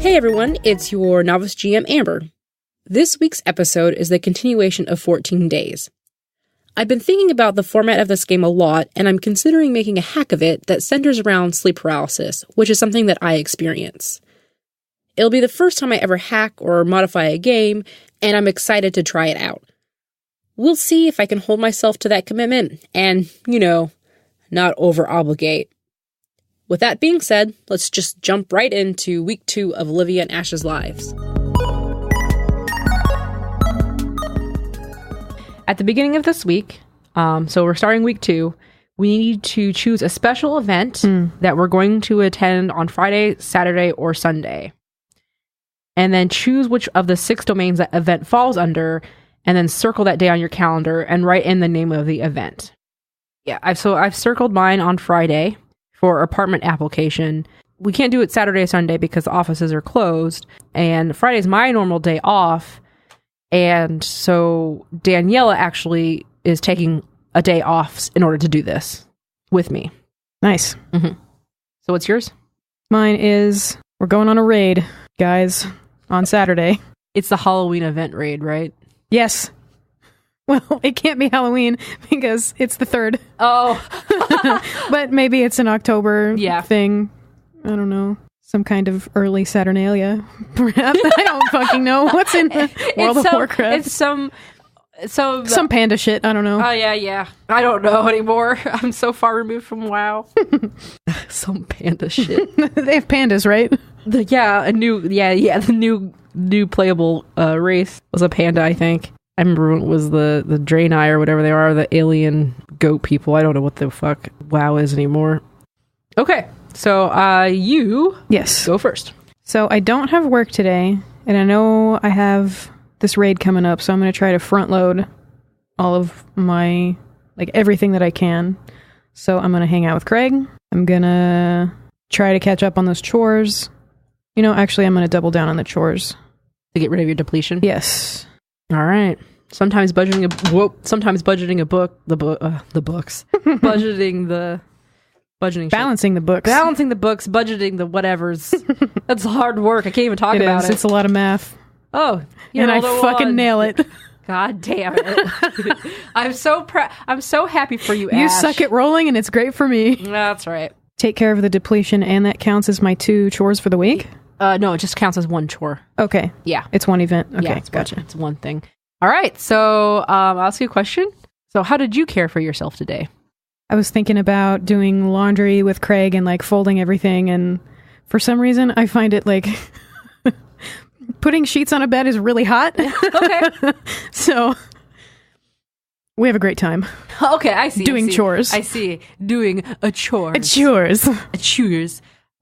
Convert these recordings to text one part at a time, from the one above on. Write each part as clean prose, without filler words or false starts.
Hey everyone, it's your novice GM Amber. This week's episode is the continuation of 14 Days. I've been thinking about the format of this game a lot, and I'm considering making a hack of it that centers around sleep paralysis, which is something that I experience. It'll be the first time I ever hack or modify a game, and I'm excited to try it out. We'll see if I can hold myself to that commitment and, not over-obligate. With that being said, let's just jump right into week 2 of Olivia and Ash's lives. At the beginning of this week, so we're starting week 2, we need to choose a special event that we're going to attend on Friday, Saturday, or Sunday. And then choose which of the 6 domains that event falls under, and then circle that day on your calendar and write in the name of the event. Yeah, I've circled mine on Friday for apartment application. We can't do it Saturday or Sunday because the offices are closed, and Friday's my normal day off, and so Daniela actually is taking a day off in order to do this with me. Nice. Mm-hmm. So what's yours? Mine is, we're going on a raid, guys, on Saturday. It's the Halloween event raid, right? Yes. Well, it can't be Halloween because it's the 3rd. Oh. But maybe it's an October thing. I don't know. Some kind of early Saturnalia, perhaps. I don't fucking know. What's in World of Warcraft? It's some panda shit. I don't know. Oh, yeah. I don't know anymore. I'm so far removed from WoW. Some panda shit. They have pandas, right? The new playable race was a panda, I think. I remember it was the Draenei or whatever they are, the alien goat people. I don't know what the fuck WoW is anymore. Okay, so you go first. So I don't have work today, and I know I have this raid coming up, so I'm going to try to front load all of my, everything that I can. So I'm going to hang out with Craig. I'm going to try to catch up on those chores. Actually, I'm going to double down on the chores. To get rid of your depletion? Yes. All right. Sometimes budgeting the books. Budgeting the budgeting. Balancing the books. Balancing the books, budgeting the whatevers. That's hard work. I can't even talk about it. It's a lot of math. Oh, and I fucking nail it. God damn it. I'm so happy for you, Ash. You suck at rolling and it's great for me. That's right. Take care of the depletion, and that counts as my 2 chores for the week? No, it just counts as 1 chore. Okay. Yeah. It's 1 event. Okay, yeah, gotcha. It's one thing. All right, so I'll ask you a question. So how did you care for yourself today? I was thinking about doing laundry with Craig and folding everything, and for some reason I find it putting sheets on a bed is really hot. Okay. So we have a great time. Okay, I see. Doing chores. I see. Doing a chore. Chores.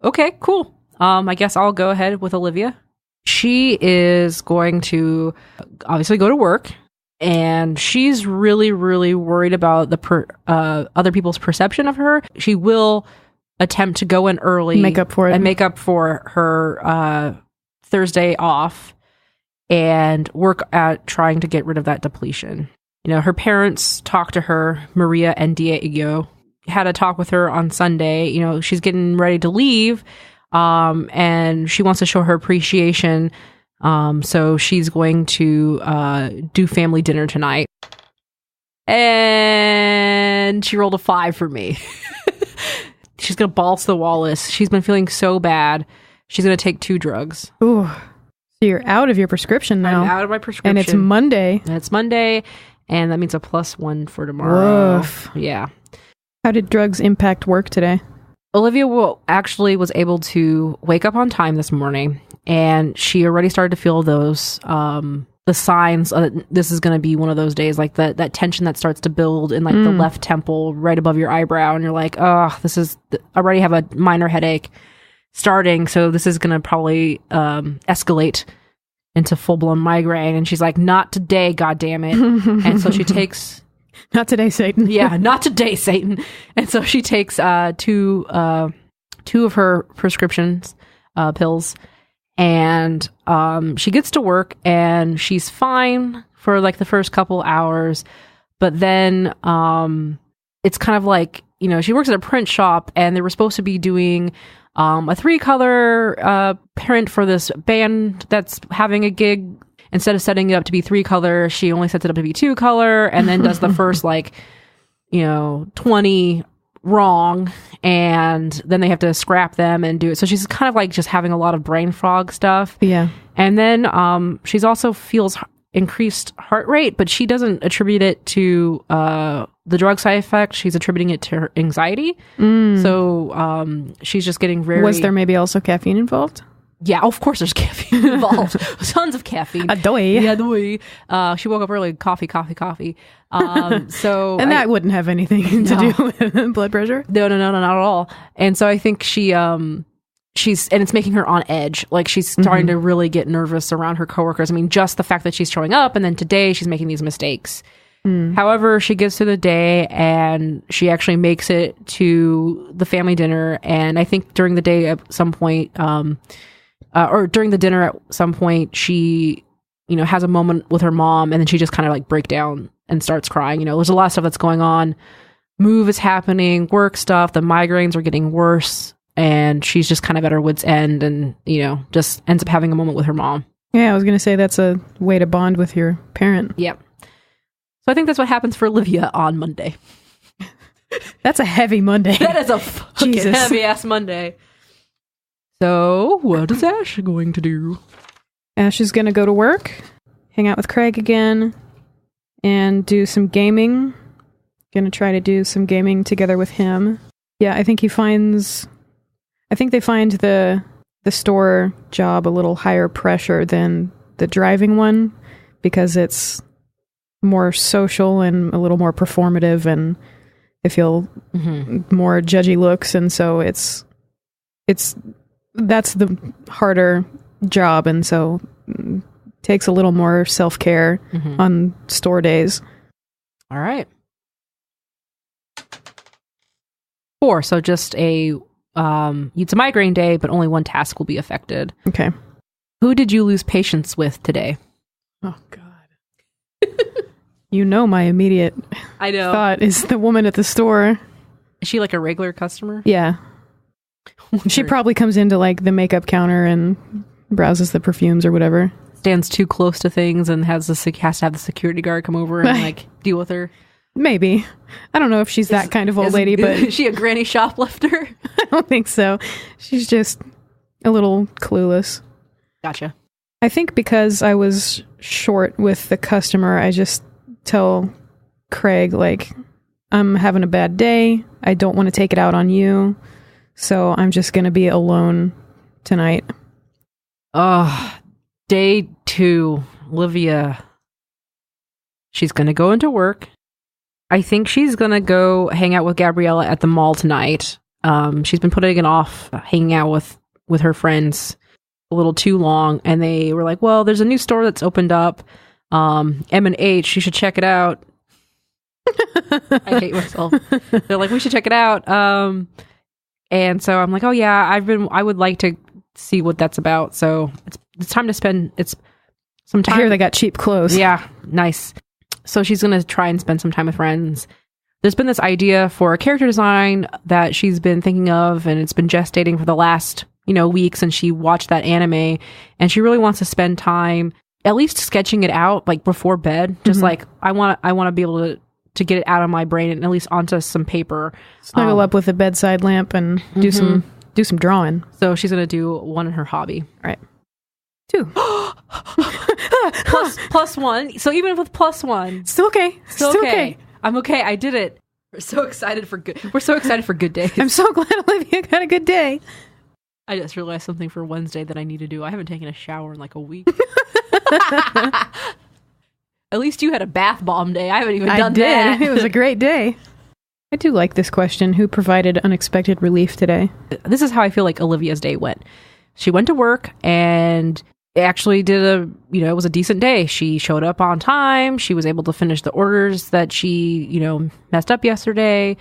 Okay, cool. I guess I'll go ahead with Olivia. She is going to obviously go to work, and she's really, really worried about the other people's perception of her. She will attempt to go in early, make up for it, and make up for her Thursday off, and work at trying to get rid of that depletion. Her parents talked to her, Maria and Diego, had a talk with her on Sunday. She's getting ready to leave. And she wants to show her appreciation. So she's going to do family dinner tonight. And she rolled a 5 for me. She's going to balls the Wallace. She's been feeling so bad. She's going to take 2 drugs. Ooh. So you're out of your prescription now. I'm out of my prescription. And it's Monday. And that means a +1 for tomorrow. Woof. Yeah. How did drugs impact work today? Olivia was able to wake up on time this morning, and she already started to feel those the signs that this is going to be one of those days, that tension that starts to build in the left temple right above your eyebrow, and you're like, oh, I already have a minor headache starting, so this is going to probably escalate into full-blown migraine. And she's like, not today, goddammit. And so she takes... Not today, Satan. Yeah, not today, Satan. And so she takes 2 of her prescriptions, pills, and she gets to work, and she's fine for the first couple hours, but then it's kind of like, she works at a print shop, and they were supposed to be doing a 3-color print for this band that's having a gig. Instead of setting it up to be 3-color, she only sets it up to be 2-color, and then does the first 20 wrong, and then they have to scrap them and do it. So she's kind of like just having a lot of brain fog stuff. Yeah. And then she's also feels increased heart rate, but she doesn't attribute it to the drug side effect. She's attributing it to her anxiety. So she's just getting very... Was there maybe also caffeine involved? Yeah, of course there's caffeine involved. Tons of caffeine. Adoy. Yeah, adoy. She woke up early, coffee. So and that wouldn't have anything to do with blood pressure? No, not at all. And so I think she's, and it's making her on edge. Like, she's starting to really get nervous around her coworkers. I mean, just the fact that she's showing up, and then today she's making these mistakes. However, she gets through the day, and she actually makes it to the family dinner. And I think during the day at some point, or during the dinner at some point, she, has a moment with her mom, and then she just kind of like breaks down and starts crying. There's a lot of stuff that's going on. Move is happening, work stuff, the migraines are getting worse, and she's just kind of at her wit's end, and, just ends up having a moment with her mom. Yeah, I was going to say that's a way to bond with your parent. Yep. So I think that's what happens for Olivia on Monday. That's a heavy Monday. That is a fucking heavy-ass Monday. So, what is Ash going to do? Ash is going to go to work, hang out with Craig again, and do some gaming. Going to try to do some gaming together with him. Yeah, I think they find the store job a little higher pressure than the driving one, because it's more social and a little more performative, and they feel more judgy looks, and so that's the harder job, and so takes a little more self-care on store days. All right. 4, so just it's a migraine day, but only one task will be affected. Okay. Who did you lose patience with today? Oh, God. My immediate thought is the woman at the store. Is she like a regular customer? Yeah. She probably comes into like the makeup counter and browses the perfumes or whatever. Stands too close to things and has to have the security guard come over and like deal with her. Maybe. I don't know if she's that kind of old lady, but... Is she a granny shoplifter? I don't think so. She's just a little clueless. Gotcha. I think because I was short with the customer, I just tell Craig, like, I'm having a bad day. I don't want to take it out on you. So I'm just going to be alone tonight. Day 2, Olivia. She's going to go into work. I think she's going to go hang out with Gabriella at the mall tonight. She's been putting it off, hanging out with her friends a little too long. And they were like, well, there's a new store that's opened up. M&H, you should check it out. I hate myself. They're like, we should check it out. And so I'm like, oh yeah, I would like to see what that's about. So it's time to spend some time. I hear they got cheap clothes. Yeah, nice. So she's going to try and spend some time with friends. There's been this idea for a character design that she's been thinking of, and it's been gestating for the last, weeks, and she watched that anime, and she really wants to spend time at least sketching it out, like before bed. Just like, I want to be able to get it out of my brain and at least onto some paper. Snuggle up with a bedside lamp and do some drawing. So she's going to do one in her hobby. All right. 2. plus 1. So even with plus 1. Still okay. Still okay. I'm okay. I did it. We're so excited for good days. I'm so glad Olivia got a good day. I just realized something for Wednesday that I need to do. I haven't taken a shower in like a week. At least you had a bath bomb day. I haven't even done that. It was a great day. I do like this question. Who provided unexpected relief today? This is how I feel like Olivia's day went. She went to work and actually did it was a decent day. She showed up on time. She was able to finish the orders that she, messed up yesterday.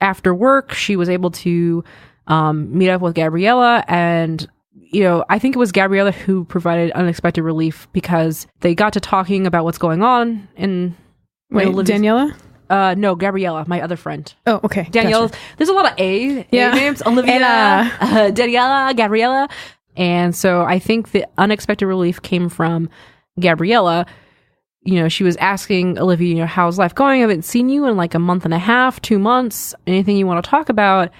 After work, she was able to meet up with Gabriella, and I think it was Gabriella who provided unexpected relief because they got to talking about what's going on in Daniela? No, Gabriella, my other friend. Oh, okay. Danielle. Gotcha. There's a lot of A names. Olivia, Daniela, Gabriella. And so I think the unexpected relief came from Gabriella. You know, she was asking Olivia, you know, how's life going? I haven't seen you in like a month and a half, 2 months. Anything you want to talk about?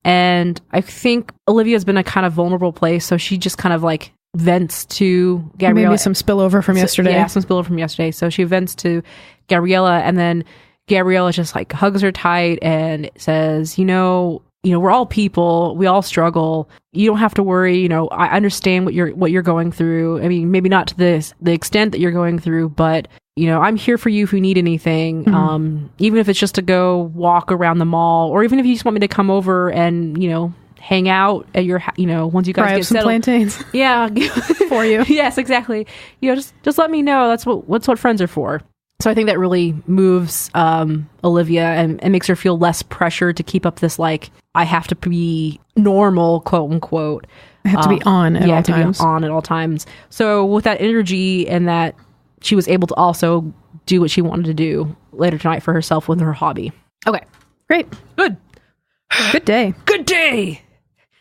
And I think Olivia's been a kind of vulnerable place. So she just kind of like vents to Gabriella. Maybe some spillover from yesterday. Yeah, some spillover from yesterday. So she vents to Gabriella, and then Gabriella just like hugs her tight and says, you know, we're all people. We all struggle. You don't have to worry. You know, I understand what you're going through. I mean, maybe not to the extent that you're going through, but you know, I'm here for you if you need anything. Even if it's just to go walk around the mall, or even if you just want me to come over and, you know, hang out at your, you know, once you guys Fry get up some settled. plantains. Yeah, for you. Yes, exactly. You know, just let me know. That's what friends are for. So I think that really moves Olivia and makes her feel less pressure to keep up this, like, I have to be normal, quote unquote. I have to be on at all times. To be on at all times. So with that energy and that, she was able to also do what she wanted to do later tonight for herself with her hobby. Okay. Great. Good. Good day. Good day.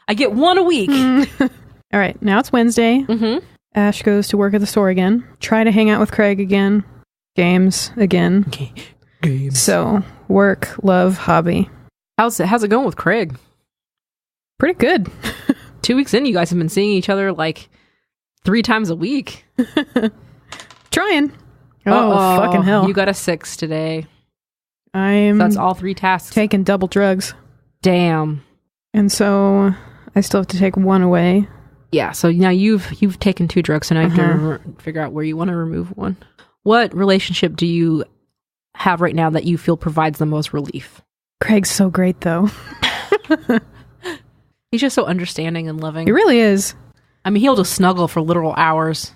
I get one a week. All right. Now it's Wednesday. Mm-hmm. Ash goes to work at the store again. Try to hang out with Craig again. Games again. Okay. Games. So work, love, hobby. How's it going with Craig? Pretty good. 2 weeks in, you guys have been seeing each other like 3 times a week. Trying. Oh, fucking hell. You got a 6 today. I'm So that's all 3 tasks. taking double drugs. Damn. And so I still have to take one away. Yeah, so now you've taken 2 drugs, so now you have to figure out where you want to remove one. What relationship do you have right now that you feel provides the most relief? Craig's so great, though. He's just so understanding and loving. He really is. I mean, he'll just snuggle for literal hours.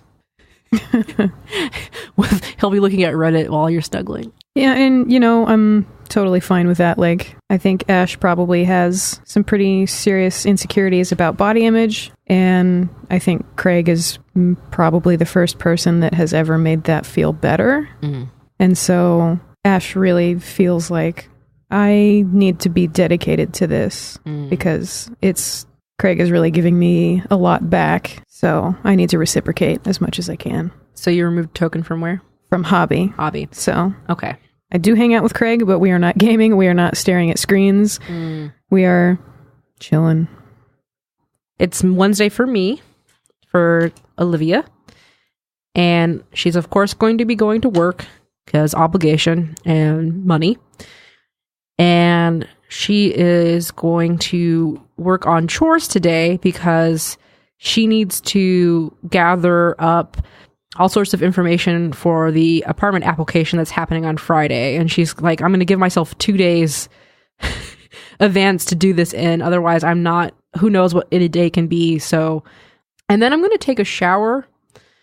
He'll be looking at Reddit while you're snuggling. Yeah, and, you know, I'm totally fine with that. Like, I think Ash probably has some pretty serious insecurities about body image, and I think Craig is probably the first person that has ever made that feel better. Mm-hmm. And so Ash really feels like I need to be dedicated to this because Craig is really giving me a lot back, so I need to reciprocate as much as I can. So you removed token from where? From hobby. Hobby. So okay. I do hang out with Craig, but we are not gaming. We are not staring at screens. We are chilling. It's Wednesday for me, for Olivia. And she's, of course, going to be going to work because obligation and money. And she is going to work on chores today because she needs to gather up all sorts of information for the apartment application that's happening on Friday. And she's like, I'm going to give myself 2 days advance to do this in. Otherwise, I'm not, who knows what a day can be. So, and then I'm going to take a shower.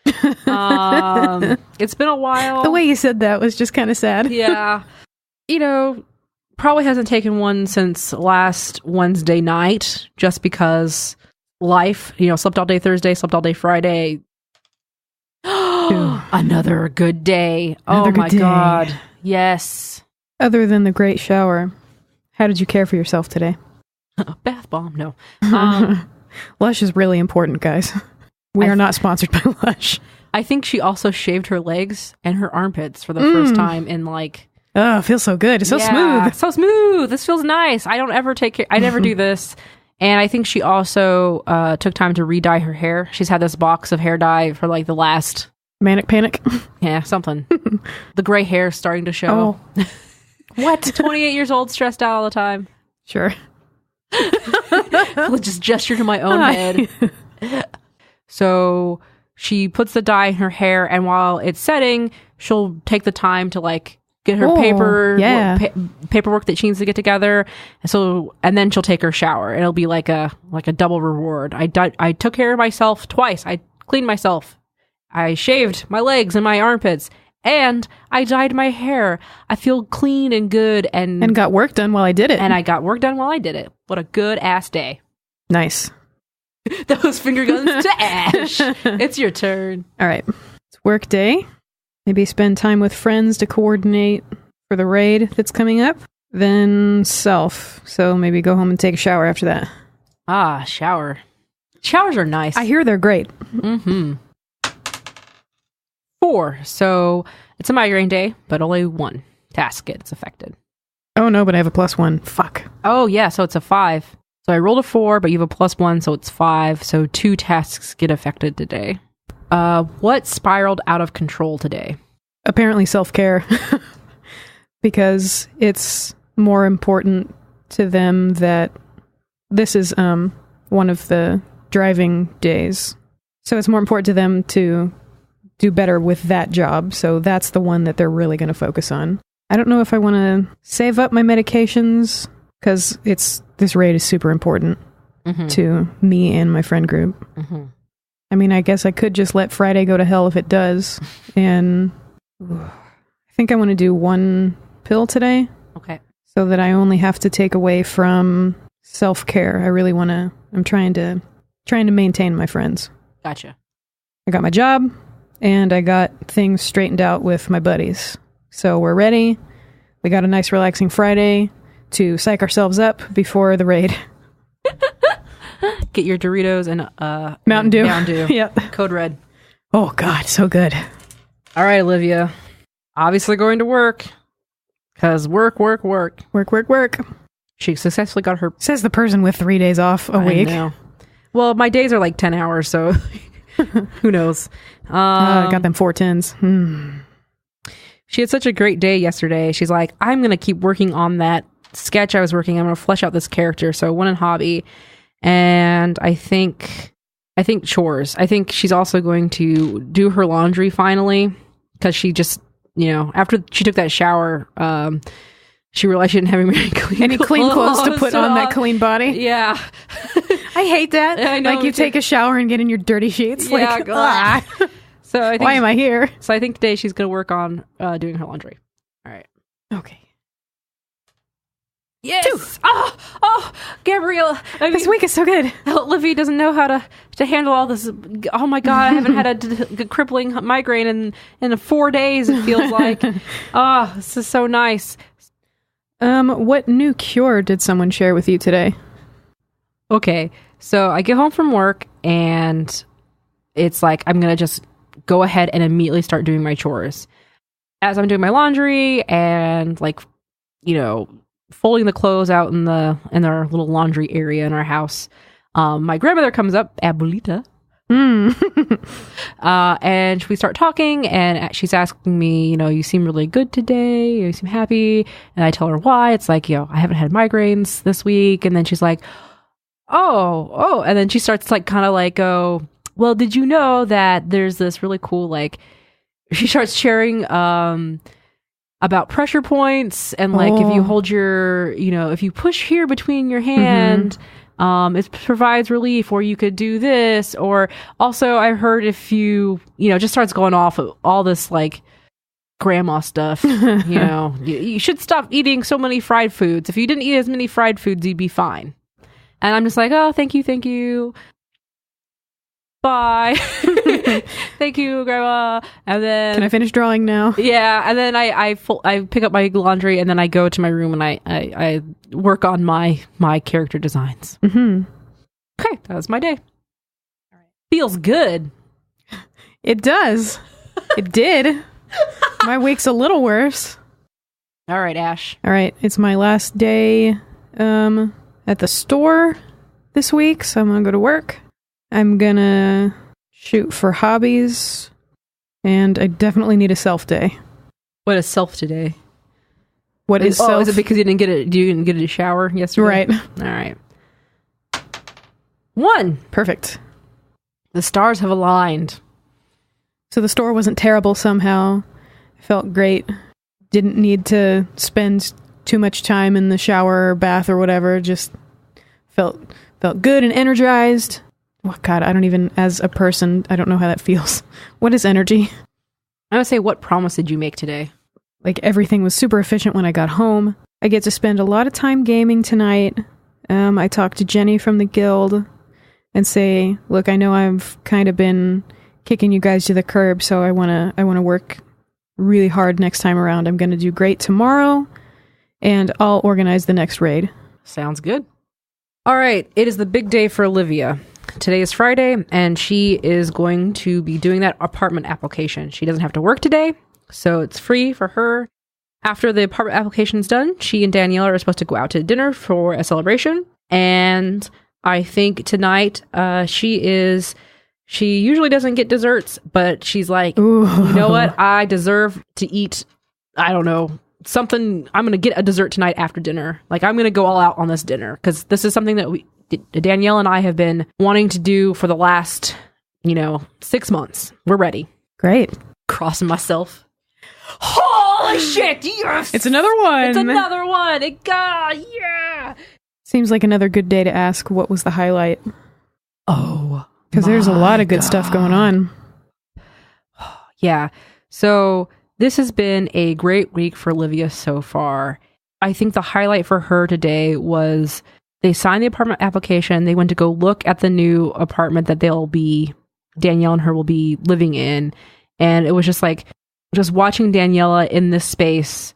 It's been a while. The way you said that was just kind of sad. Yeah. You know, probably hasn't taken one since last Wednesday night, just because life, you know, slept all day Thursday, slept all day Friday. Another good day. Another oh my good day. God. Yes. Other than the great shower, how did you care for yourself today? Bath bomb. No. Lush is really important, guys. We are not sponsored by Lush. I think she also shaved her legs and her armpits for the first time in like... Oh, it feels so good. It's so smooth. So smooth. This feels nice. I don't ever take care. I never do this. And I think she also took time to re-dye her hair. She's had this box of hair dye for like the last... Manic panic. Yeah, something. The gray hair starting to show. Oh. What? 28 years old, stressed out all the time. Sure. I'll just gesture to my own head. So she puts the dye in her hair, and while it's setting, she'll take the time to like get her paperwork that she needs to get together. And then she'll take her shower. It'll be like a double reward. I took care of myself twice. I cleaned myself. I shaved my legs and my armpits, and I dyed my hair. I feel clean and good, and got work done while I did it. And I got work done while I did it. What a good ass day. Nice. Those finger guns to Ash. It's your turn. All right. It's work day. Maybe spend time with friends to coordinate for the raid that's coming up. Then self. So maybe go home and take a shower after that. Ah, shower. Showers are nice. I hear they're great. 4. So it's a migraine day, but only one task gets affected. Oh no, but I have a +1. Fuck. Oh yeah, so it's a 5. So I rolled a 4, but you have a +1, so it's 5. So 2 tasks get affected today. What spiraled out of control today? Apparently self-care. Because it's more important to them that this is one of the driving days. So it's more important to them to do better with that job. So that's the one that they're really going to focus on. I don't know if I want to save up my medications because this raid is super important to me and my friend group. I mean, I guess I could just let Friday go to hell if it does. And I think I want to do 1 pill today. Okay. So that I only have to take away from self-care. I really want to, I'm trying to maintain my friends. Gotcha. I got my job and I got things straightened out with my buddies. So we're ready. We got a nice relaxing Friday to psych ourselves up before the raid. Get your Doritos and Mountain Dew. Mountain Dew. Yep. Code Red. Oh God, so good. All right, Olivia. Obviously going to work. Because work. Work. She successfully got her... Says the person with 3 days off a week. I know. Well, my days are like 10 hours, so who knows? I got them 4 tens. She had such a great day yesterday. She's like, I'm going to keep working on that sketch I was working. I'm going to flesh out this character. So 1 in hobby. And I think chores. I think she's also going to do her laundry finally. Because she just... after she took that shower, she realized she didn't have any clean clothes to put on that clean body. Yeah. I hate that. I know, like you take a shower and get in your dirty sheets. Yeah, like, So I think why am I here? So I think today she's going to work on doing her laundry. All right. Okay. Yes. 2. Oh, Gabrielle. This week is so good. Olivia doesn't know how to handle all this. Oh my God, I haven't had a crippling migraine in 4 days, it feels like. This is so nice. What new cure did someone share with you today? Okay, so I get home from work and it's like I'm going to just go ahead and immediately start doing my chores. As I'm doing my laundry and folding the clothes out in our little laundry area in our house. My grandmother comes up, Abuelita, and we start talking, and she's asking me, you seem really good today. You seem happy, and I tell her why. It's like, I haven't had migraines this week, and then she's like, oh, and then she starts go, well, did you know that there's this really cool she starts sharing about pressure points and if you hold your, if you push here between your hand, it provides relief, or you could do this, or also I heard if you, just starts going off of all this grandma stuff, you should stop eating so many fried foods. If you didn't eat as many fried foods, you'd be fine. And I'm just like, oh, thank you. Bye. Thank you, Grandma. And then can I finish drawing now? Yeah, and then I pick up my laundry and then I go to my room and I work on my character designs. Okay, that was my day. All right. Feels good. It does. It did. My week's a little worse. All right, Ash. All right, it's my last day at the store this week, so I'm gonna go to work. I'm gonna shoot for hobbies, and I definitely need a self day. What is self today? What is self? Is it because you didn't get a shower yesterday? Right. All right. 1. Perfect. The stars have aligned. So the store wasn't terrible somehow. I felt great. Didn't need to spend too much time in the shower or bath or whatever. Just felt good and energized. Oh, God, as a person, I don't know how that feels. What is energy? I would say, what promise did you make today? Everything was super efficient when I got home. I get to spend a lot of time gaming tonight. I talked to Jenny from the guild and say, look, I know I've kind of been kicking you guys to the curb, so I want to work really hard next time around. I'm going to do great tomorrow, and I'll organize the next raid. Sounds good. All right. It is the big day for Olivia. Today is Friday, and she is going to be doing that apartment application. She doesn't have to work today, so it's free for her. After the apartment application is done, she and Danielle are supposed to go out to dinner for a celebration. And I think tonight she usually doesn't get desserts, but she's like, Ooh. You know what? I deserve to eat, I don't know, something. I'm going to get a dessert tonight after dinner. Like, I'm going to go all out on this dinner because this is something that Danielle and I have been wanting to do for the last, 6 months. We're ready. Great. Crossing myself. Holy shit! Yes! It's another one. It's another one. Yeah! Seems like another good day to ask what was the highlight. Oh. Because there's a lot of good stuff going on. Yeah. So this has been a great week for Olivia so far. I think the highlight for her today was they signed the apartment application. They went to go look at the new apartment that Danielle and her will be living in. And it was just like, just watching Daniela in this space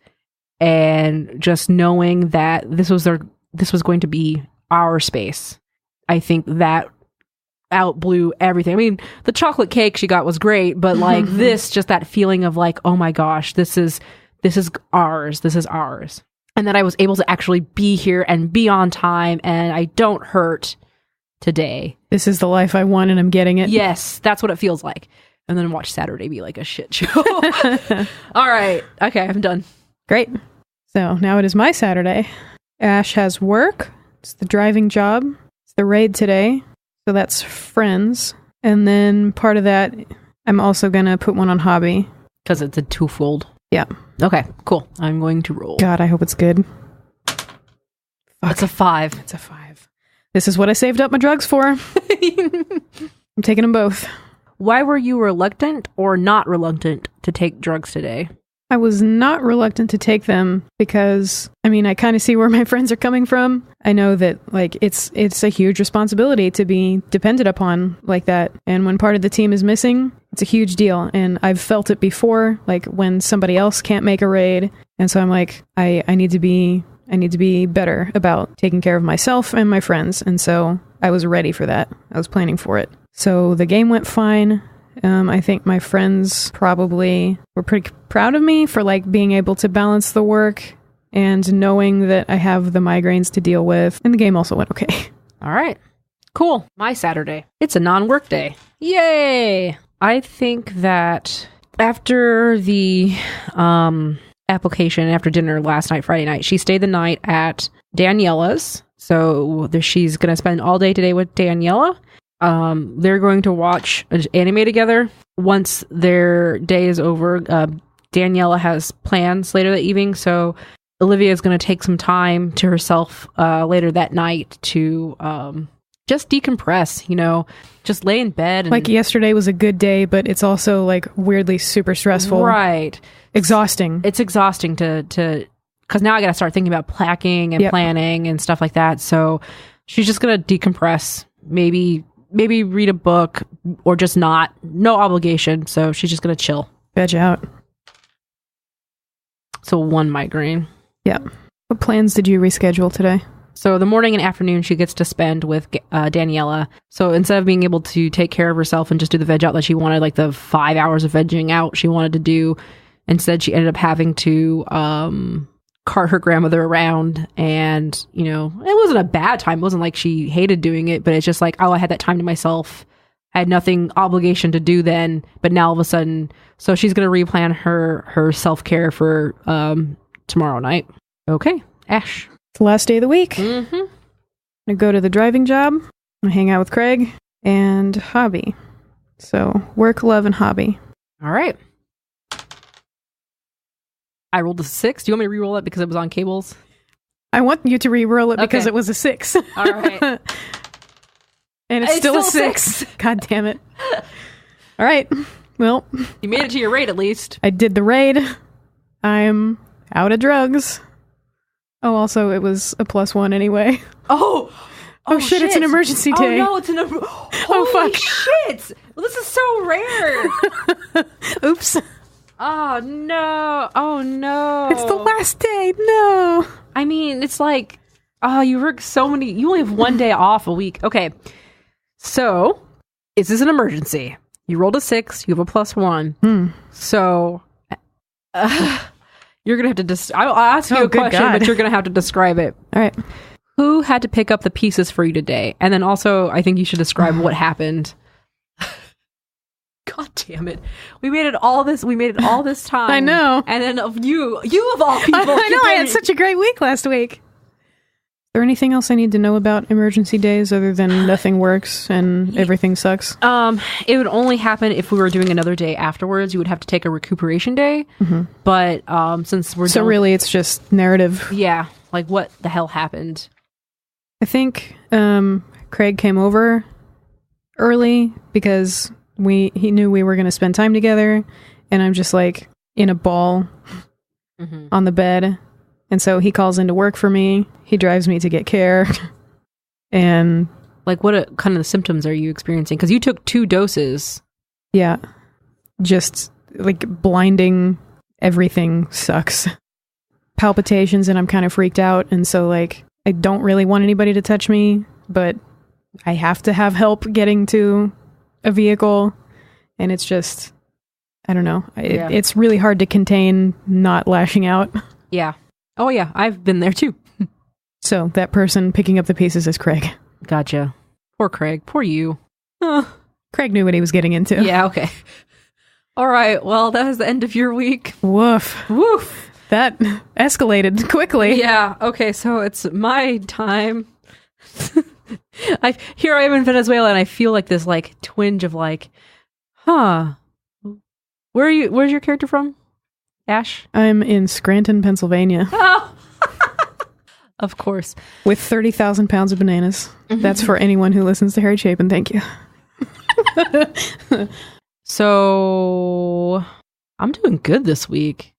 and just knowing that this was going to be our space. I think that outblew everything. I mean, the chocolate cake she got was great, but like just that feeling of like, oh my gosh, this is ours. This is ours. And that I was able to actually be here and be on time and I don't hurt today. This is the life I want and I'm getting it. Yes, that's what it feels like. And then watch Saturday be like a shit show. All right. Okay, I'm done. Great. So now it is my Saturday. Ash has work. It's the driving job. It's the raid today. So that's friends. And then part of that, I'm also going to put one on hobby. Because it's a twofold. Yeah. Okay, cool. I'm going to roll. God, I hope it's good. It's a 5. It's a 5. This is what I saved up my drugs for. I'm taking them both. Why were you reluctant or not reluctant to take drugs today? I was not reluctant to take them because, I kind of see where my friends are coming from. I know that, like, it's a huge responsibility to be dependent upon like that. And when part of the team is missing, it's a huge deal. And I've felt it before, like when somebody else can't make a raid. And so I'm like, I need to be better about taking care of myself and my friends. And so I was ready for that. I was planning for it. So the game went fine. I think my friends probably were pretty proud of me for like being able to balance the work and knowing that I have the migraines to deal with. And the game also went okay. All right. Cool. My Saturday. It's a non-work day. Yay! I think that after the application, after dinner last night, Friday night, she stayed the night at Daniela's. So she's going to spend all day today with Daniela. They're going to watch an anime together. Once their day is over, Daniela has plans later that evening, so Olivia is going to take some time to herself later that night to just decompress, just lay in bed. And, like yesterday was a good day, but it's also like weirdly super stressful. Right. Exhausting. It's exhausting to because now I got to start thinking about packing and planning and stuff like that. So she's just going to decompress, maybe read a book or just no obligation. So she's just going to chill. Veg out. So 1 migraine. Yeah. What plans did you reschedule today? So the morning and afternoon she gets to spend with Daniela. So instead of being able to take care of herself and just do the veg out that she wanted, like the 5 hours of vegging out she wanted to do, instead she ended up having to cart her grandmother around. And, it wasn't a bad time. It wasn't like she hated doing it, but it's just like, oh, I had that time to myself. I had nothing obligation to do then, but now all of a sudden, so she's going to replan her self-care for tomorrow night. Okay, Ash. It's the last day of the week. Mm-hmm. I'm going to go to the driving job. I'm going to hang out with Craig and hobby. So work, love, and hobby. All right. I rolled a 6. Do you want me to re-roll it because it was on cables? I want you to re-roll it because Okay. it was a 6. All right. And it's still a 6. God damn it. All right. Well, You made it to your raid at least. I did the raid. I'm out of drugs. Oh, also, it was a +1 anyway. Oh shit, it's an emergency day. Oh no, it's an Holy fuck. shit! Well, this is so rare. Oops. Oh no. Oh no. It's the last day. No. I mean, it's like, oh, you work so many. You only have one day off a week. Okay. So, is this an emergency? You rolled a 6. You have a +1. So, you're going to have to... I'll ask you a question, but you're going to have to describe it. All right. Who had to pick up the pieces for you today? And then also, I think you should describe what happened. God damn it. We made it all this time. I know. And then of you of all people. I know, I had such a great week last week. Is there anything else I need to know about emergency days other than nothing works and everything sucks? It would only happen if we were doing another day afterwards. You would have to take a recuperation day. But since we're So really it's just narrative. Yeah. Like what the hell happened? I think Craig came over early because he knew we were going to spend time together, and I'm just like in a ball on the bed, and so he calls into work for me. He drives me to get care, and like what kind of symptoms are you experiencing? Because you took 2 doses. Yeah, just like blinding. Everything sucks. Palpitations, and I'm kind of freaked out, and so like I don't really want anybody to touch me, but I have to have help getting to a vehicle, and it's just, I don't know. It's really hard to contain not lashing out. Yeah. Oh yeah, I've been there too. So that person picking up the pieces is Craig. Gotcha. Poor Craig. Poor you. Craig knew what he was getting into. Yeah, okay. All right, well, that was the end of your week. Woof. Woof. That escalated quickly. Yeah, okay, so it's my time. Here I am in Venezuela, and I feel like this like twinge of like, where's your character from? Ash? I'm in Scranton, Pennsylvania. Oh. Of course. With 30,000 pounds of bananas. That's for anyone who listens to Harry Chapin. Thank you. So I'm doing good this week.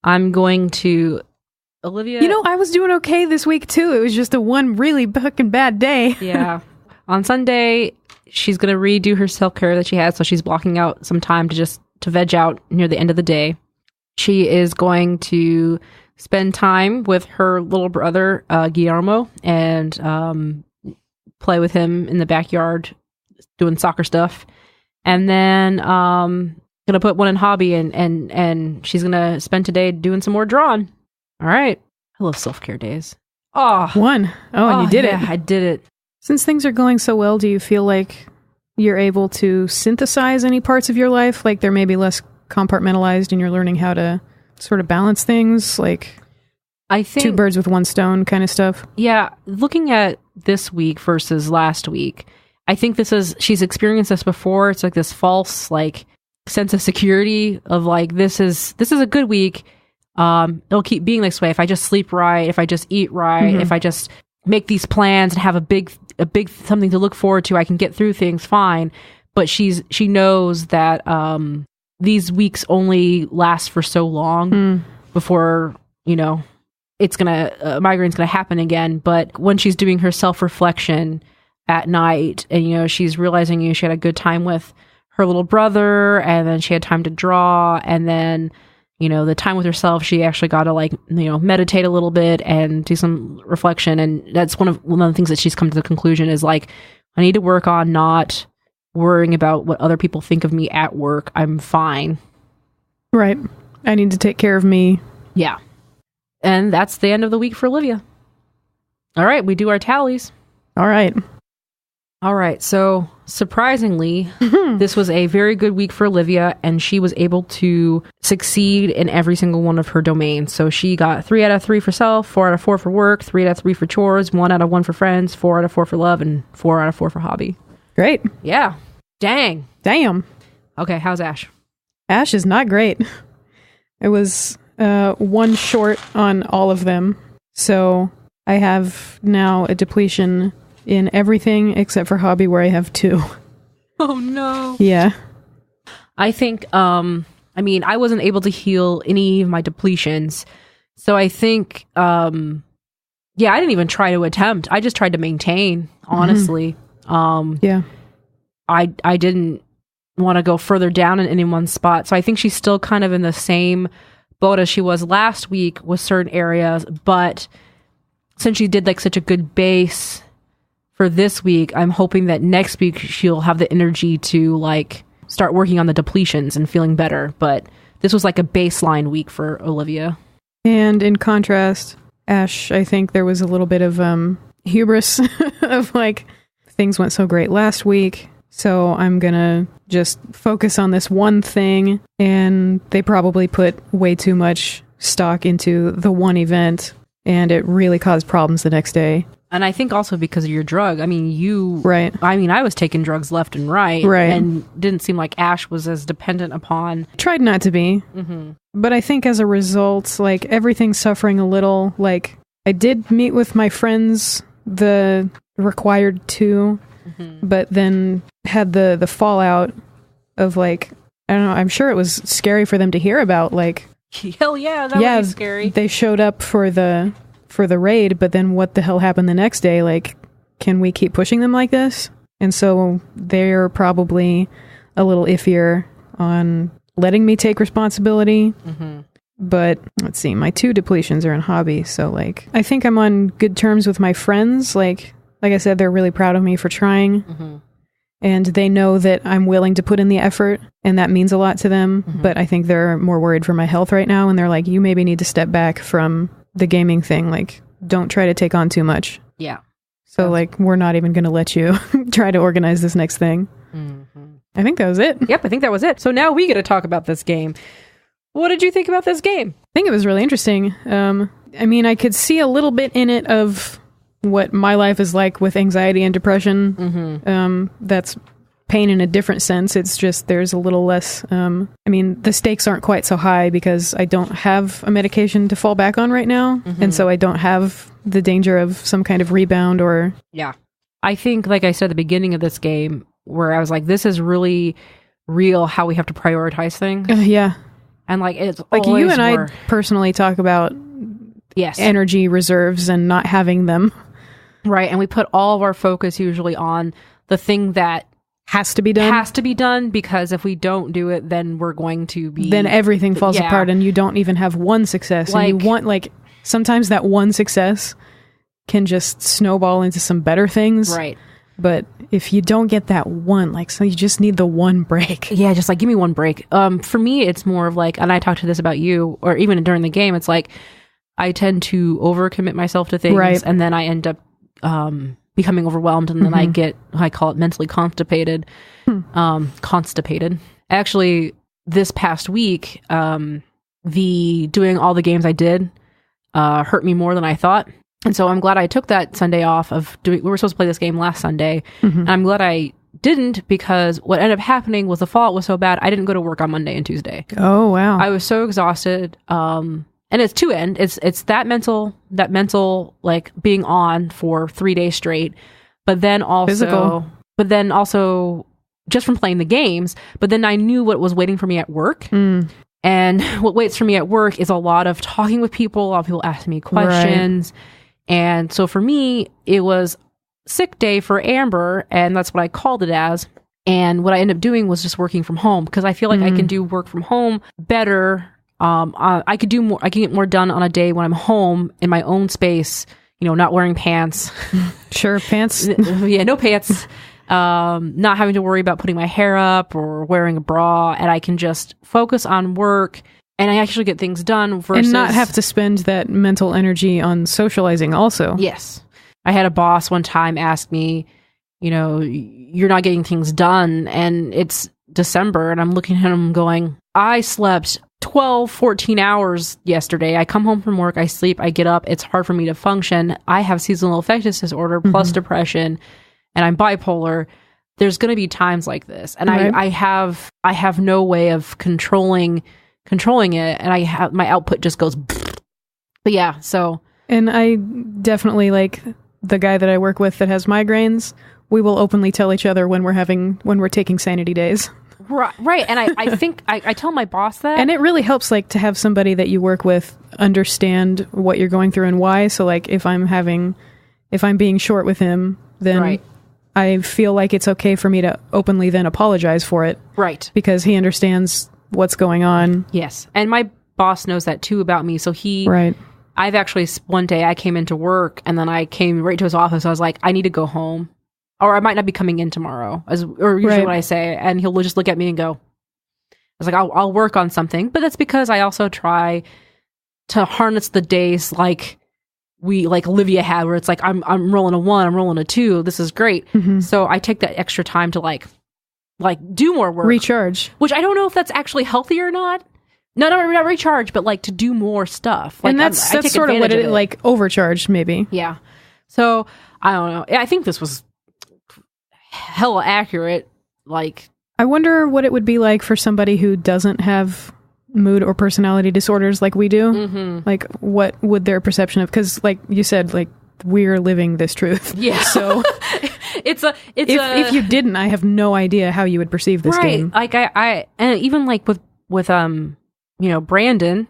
I'm going to Olivia. You know, I was doing okay this week too. It was just a one really fucking bad day. Yeah. On Sunday, she's going to redo her self-care that she had, so she's blocking out some time to veg out near the end of the day. She is going to spend time with her little brother, Guillermo, and play with him in the backyard doing soccer stuff. And then gonna put one in hobby, and she's gonna spend today doing some more drawing. All right. I love self-care days. And you did it. I did it. Since things are going so well, do you feel like you're able to synthesize any parts of your life? Like they're maybe less compartmentalized and you're learning how to sort of balance things, like I think 2 birds with 1 stone kind of stuff? Yeah. Looking at this week versus last week, I think she's experienced this before. It's like this false like sense of security of like, this is a good week. It'll keep being this way if I just sleep right, if I just eat right, if I just make these plans and have a big something to look forward to, I can get through things fine. But she knows that these weeks only last for so long before, it's migraine's gonna happen again. But when she's doing her self-reflection at night, and she's realizing she had a good time with her little brother, and then she had time to draw, and then the time with herself, she actually got to meditate a little bit and do some reflection. And that's one of the things that she's come to the conclusion is like, I need to work on not worrying about what other people think of me at work. I'm fine. Right. I need to take care of me. Yeah. And that's the end of the week for Olivia. All right. We do our tallies. All right. So surprisingly, this was a very good week for Olivia, and she was able to succeed in every single one of her domains. So she got 3 out of 3 for self, 4 out of 4 for work, 3 out of 3 for chores, 1 out of 1 for friends, 4 out of 4 for love, and 4 out of 4 for hobby. Great. Yeah. Damn. Okay. How's Ash? Ash is not great. It was 1 short on all of them. So I have now a depletion in everything except for hobby, where I have 2. Oh no. Yeah. I think I wasn't able to heal any of my depletions. So I think I didn't even try to attempt. I just tried to maintain, honestly. Yeah. I didn't want to go further down in any one spot. So I think she's still kind of in the same boat as she was last week with certain areas. But since she did like such a good base for this week, I'm hoping that next week she'll have the energy to like start working on the depletions and feeling better. But this was like a baseline week for Olivia. And in contrast, Ash, I think there was a little bit of hubris of like, things went so great last week, so I'm gonna just focus on this one thing. And they probably put way too much stock into the one event, and it really caused problems the next day. And I think also because of your drug. I mean, Right. I mean, I was taking drugs left and right. Right. And didn't seem like Ash was as dependent upon. Tried not to be. Mm-hmm. But I think as a result, like, everything's suffering a little. Like, I did meet with my friends, the required 2, but then had the fallout of, like, I don't know, I'm sure it was scary for them to hear about. Like, hell yeah, that would be scary. They showed up for the raid, but then what the hell happened the next day? Like, can we keep pushing them like this? And so they're probably a little iffier on letting me take responsibility. But let's see, my 2 depletions are in hobby, so like, I think I'm on good terms with my friends. Like I said, they're really proud of me for trying. And they know that I'm willing to put in the effort, and that means a lot to them. But I think they're more worried for my health right now, and they're like, you maybe need to step back from the gaming thing. Like, don't try to take on too much. Yeah. So like, we're not even going to let you try to organize this next thing. I think that was it. Yep, I think that was it. So now we get to talk about this game. What did you think about this game? I think it was really interesting. I mean, I could see a little bit in it of what my life is like with anxiety and depression. That's pain in a different sense. It's just there's a little less. I mean, the stakes aren't quite so high because I don't have a medication to fall back on right now. And so I don't have the danger of some kind of rebound or... Yeah. I think, like I said at the beginning of this game, where I was like, this is really real how we have to prioritize things. Yeah. And like, it's like you and I personally talk about energy reserves and not having them. Right. And we put all of our focus usually on the thing that has to be done, because if we don't do it, then we're going to be... Then everything falls apart and you don't even have one success. Like, and you want, like, sometimes that one success can just snowball into some better things. Right. But if you don't get that one, like, so you just need the one break. Yeah, just like, give me one break. For me, it's more of like, and I talked to this about you, or even during the game, it's like, I tend to overcommit myself to things, and then I end up becoming overwhelmed, and then I call it mentally constipated. Actually, this past week, doing all the games I did hurt me more than I thought. And so I'm glad I took that Sunday off of doing... We were supposed to play this game last Sunday. And I'm glad I didn't, because what ended up happening was the fallout was so bad, I didn't go to work on Monday and Tuesday. Oh, wow. I was so exhausted. And it's two end. It's that mental, like, being on for 3 days straight. But then also... Physical. But then also just from playing the games. But then I knew what was waiting for me at work. And what waits for me at work is a lot of talking with people. A lot of people asking me questions. Right. And so for me, it was sick day for Amber, and that's what I called it as. And what I ended up doing was just working from home, because I feel like I can do work from home better. I could do more. I can get more done on a day when I'm home in my own space. You know, not wearing pants. Sure, pants. Yeah, no pants. Not having to worry about putting my hair up or wearing a bra, and I can just focus on work. And I actually get things done versus... And not have to spend that mental energy on socializing also. Yes. I had a boss one time ask me, you know, you're not getting things done, and it's December, and I'm looking at him going, I slept 12, 14 hours yesterday. I come home from work, I sleep, I get up. It's hard for me to function. I have seasonal affective disorder plus depression, and I'm bipolar. There's going to be times like this. And I have no way of controlling it, and my output just goes. But yeah, so. And I definitely, like, the guy that I work with that has migraines, we will openly tell each other when we're taking sanity days. Right. And I think I tell my boss that. And it really helps, like, to have somebody that you work with understand what you're going through and why. So, like, if I'm being short with him, then I feel like it's okay for me to openly then apologize for it. Right. Because he understands what's going on. Yes. And my boss knows that too about me. So Right. I've actually, one day I came into work and then I came right to his office. I was like, I need to go home, or I might not be coming in tomorrow, or usually what I say. And he'll just look at me and go, I was like, I'll work on something. But that's because I also try to harness the days like Olivia had, where it's like, I'm rolling a 1, I'm rolling a 2. This is great. Mm-hmm. So I take that extra time to like do more work. Recharge. Which I don't know if that's actually healthy or not. No, not recharge, but like to do more stuff. Like, and that's sort of what it like overcharged, maybe. Yeah. So I don't know. I think this was hella accurate. Like, I wonder what it would be like for somebody who doesn't have mood or personality disorders like we do. Mm-hmm. Like, what would their perception of? Because, like you said, like we're living this truth. Yeah. So if you didn't, I have no idea how you would perceive this game. Like I and even like with Brandon,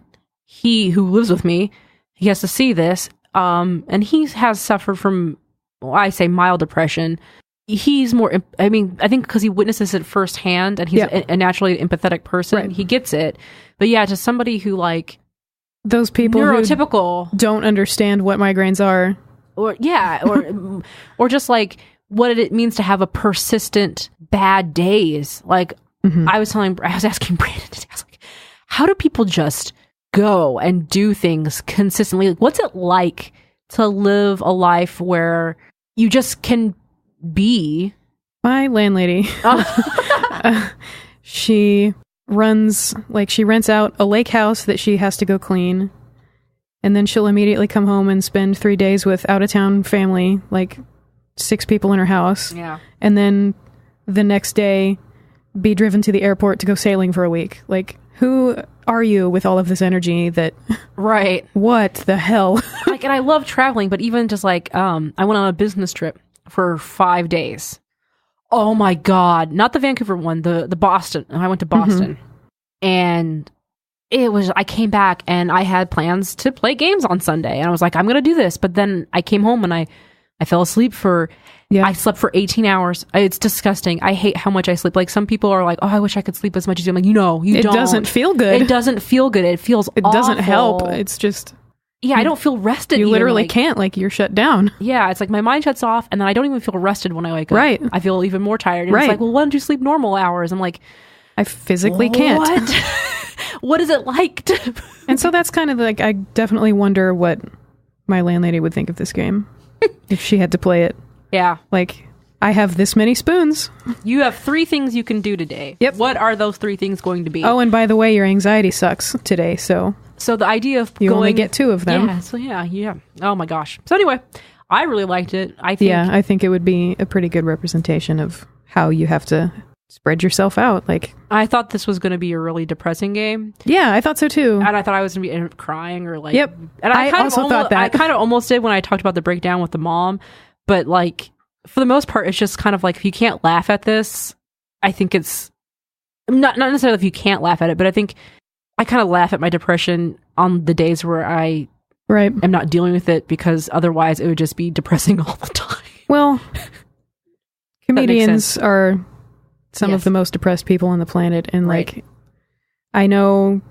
who lives with me, he has to see this. And he has suffered from, I say, mild depression. He's more, I think because he witnesses it firsthand and he's a naturally empathetic person, right. He gets it. But yeah, to somebody who like those people neurotypical who don't understand what migraines are, or just like what it means to have a persistent bad days. Like I was asking Brandon today, I was like, how do people just go and do things consistently? Like, what's it like to live a life where you just can be? My landlady, she rents out a lake house that she has to go clean, and then she'll immediately come home and spend 3 days with out-of-town family, like 6 people in her house. Yeah. And then the next day be driven to the airport to go sailing for a week. Like, who are you with all of this energy that... Right. What the hell? Like, and I love traveling, but even just like, I went on a business trip for 5 days. Oh my God. Not the Vancouver one, the Boston. I went to Boston. And I came back and I had plans to play games on Sunday. And I was like, I'm going to do this. But then I came home and I fell asleep I slept for 18 hours. It's disgusting. I hate how much I sleep. Like, some people are like, oh, I wish I could sleep as much as you. I'm like, you don't. It doesn't feel good. It doesn't feel good. It feels It doesn't help. It's just... Yeah, I don't feel rested. You literally can't. Like, you're shut down. Yeah, it's like my mind shuts off and then I don't even feel rested when I wake up. Right. I feel even more tired. And it's like, well, why don't you sleep normal hours? I'm like... I physically can't. What? What is it like to... And so that's kind of like, I definitely wonder what my landlady would think of this game if she had to play it. Yeah. Like, I have this many spoons. You have 3 things you can do today. Yep. What are those 3 things going to be? Oh, and by the way, your anxiety sucks today, so the idea of you only get 2 of them. Yeah, so yeah. Oh my gosh. So anyway, I really liked it. I think it would be a pretty good representation of how you have to spread yourself out. Like, I thought this was going to be a really depressing game. Yeah, I thought so too. And I thought I was going to be end up crying or like... Yep. And I also thought that. I kind of almost did when I talked about the breakdown with the mom. But like, for the most part, it's just kind of like, if you can't laugh at this, I think it's... Not necessarily if you can't laugh at it, but I think I kind of laugh at my depression on the days where I am not dealing with it, because otherwise it would just be depressing all the time. Well, comedians are some of the most depressed people on the planet. And like, I know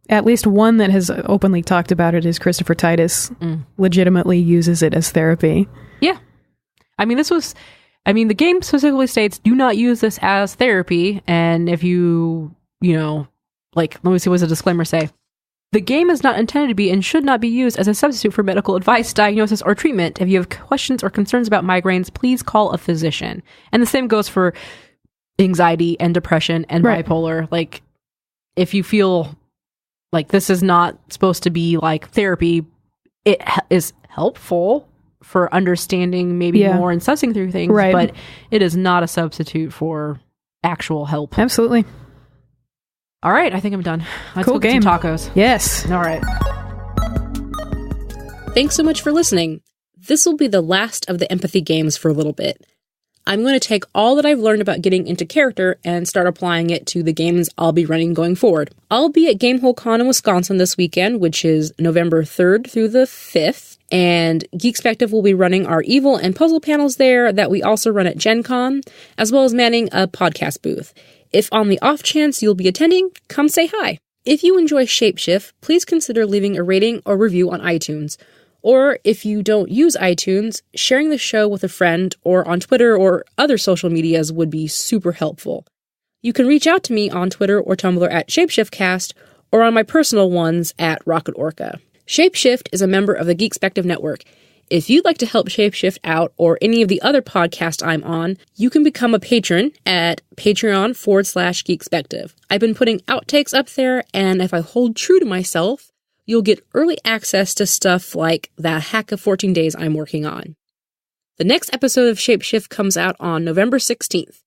at least one that has openly talked about it is Christopher Titus. Legitimately uses it as therapy. Yeah. The game specifically states, do not use this as therapy. And if you let me see, what does the disclaimer say? The game is not intended to be and should not be used as a substitute for medical advice, diagnosis, or treatment. If you have questions or concerns about migraines, please call a physician. And the same goes for anxiety and depression and bipolar. Like, if you feel like this is not supposed to be like therapy, it is helpful for understanding maybe more and sussing through things, but it is not a substitute for actual help. Absolutely. All right, I think I'm done. Let's cool go get game. some tacos. Yes. All right. Thanks so much for listening. This will be the last of the empathy games for a little bit. I'm going to take all that I've learned about getting into character and start applying it to the games I'll be running going forward. I'll be at GameholeCon in Wisconsin this weekend, which is November 3rd through the 5th. And Geekspective will be running our evil and puzzle panels there that we also run at Gen Con, as well as manning a podcast booth. If on the off chance you'll be attending, come say hi. If you enjoy Shapeshift, please consider leaving a rating or review on iTunes. Or if you don't use iTunes, sharing the show with a friend or on Twitter or other social medias would be super helpful. You can reach out to me on Twitter or Tumblr at ShapeshiftCast or on my personal ones at Rocket Orca. Shapeshift is a member of the Geekspective Network. If you'd like to help Shapeshift out or any of the other podcasts I'm on, you can become a patron at patreon.com/Geekspective. I've been putting outtakes up there, and if I hold true to myself, you'll get early access to stuff like that hack of 14 days I'm working on. The next episode of Shapeshift comes out on November 16th.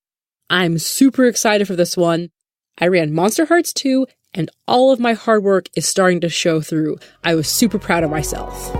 I'm super excited for this one. I ran Monster Hearts 2, and all of my hard work is starting to show through. I was super proud of myself.